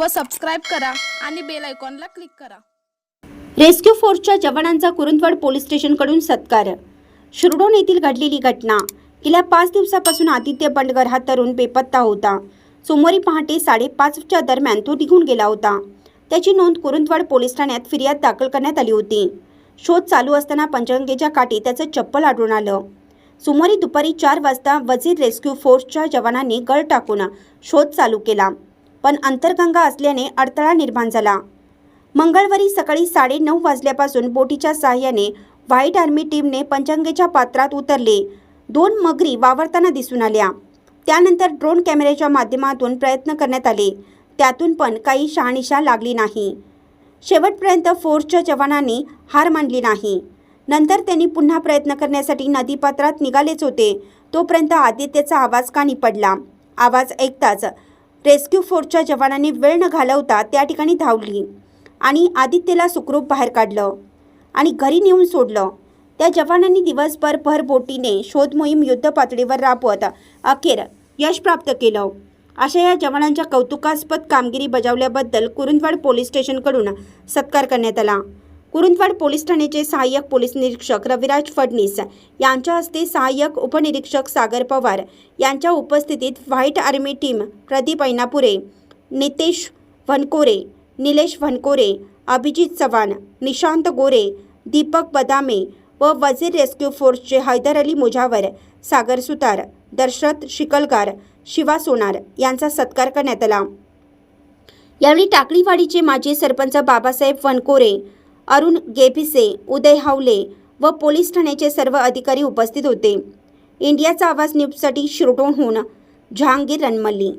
व सबस्क्राईब करा आणि बेल आयकॉनला क्लिक करा। रेस्क्यू फोर्सच्या जवानांचा कुरुंदवाड पोलीस स्टेशनकडून सत्कार। शिरडोन येथील घडलेली घटना। गेल्या 5 दिवसापासून आदित्य बंडगर हा तरुण बेपत्ता होता। सोमवारी पहाटे 5:30च्या दरम्यान तो निघून गेला होता। त्याची नोंद कुरुंदवाड पोलीस ठाण्यात फिर्याद दाखल करण्यात आली होती। शोध चालू असताना पंचगंगेच्या काठी त्याचं चप्पल आढळून आलं। सोमवारी दुपारी 4 वाजता वजीर रेस्क्यू फोर्सच्या जवानांनी गळ टाकून शोध चालू केला, पण अंतरगंगा असल्याने अडथळा निर्माण झाला। मंगळवारी सकाळी 9:30 वाजल्यापासून बोटीच्या सहाय्याने व्हाईट आर्मी टीमने पंचगंगेच्या पात्रात उतरले। 2 मगरी वावरताना दिसून आल्या। त्यानंतर ड्रोन कॅमेऱ्याच्या माध्यमातून प्रयत्न करण्यात आले, त्यातून पण काही शहानिशा लागली नाही। शेवटपर्यंत फोर्सच्या जवानांनी हार मानली नाही। नंतर त्यांनी पुन्हा प्रयत्न करण्यासाठी नदीपात्रात निघालेच होते, तोपर्यंत आदित्यचा आवाज कानी पडला। आवाज ऐकताच रेस्क्यू फोर्सच्या जवानांनी वेळ न घालवता त्या ठिकाणी धावली आणि आदित्यला सुखरूप बाहेर काढलं आणि घरी नेऊन सोडलं। त्या जवानांनी दिवसभर भर बोटीने शोध मोहीम युद्ध पातळीवर राबवत अखेर यश प्राप्त केलं। अशा या जवानांच्या कौतुकास्पद कामगिरी बजावल्याबद्दल कुरुंदवाड पोलीस स्टेशनकडून सत्कार करण्यात आला। कुरुंदवाड पोलीस ठाण्याचे सहाय्यक पोलीस निरीक्षक रविराज फडणीस यांच्या हस्ते सहाय्यक उपनिरीक्षक सागर पवार यांच्या उपस्थितीत white army team Pradeep Ainapure, Nitesh Wankore, Nilesh Wankore, Abhijit Chavan, Nishant Gore, Deepak Badame व वजीर रेस्क्यू फोर्सचे हैदर अली मुजावर, सागर सुतार, दशरथ शिकलगार, शिवा सोनार यांचा सत्कार करण्यात आला। यावेळी टाकळीवाडीचे माजी सरपंच बाबासाहेब वनकोरे, अरुण गेभिसे, उदय हावले व पोलीस ठाण्याचे सर्व अधिकारी उपस्थित होते। इंडियाचा आवाज न्यूजसाठी शिरडोनहून जहांगीर रणमल्ली।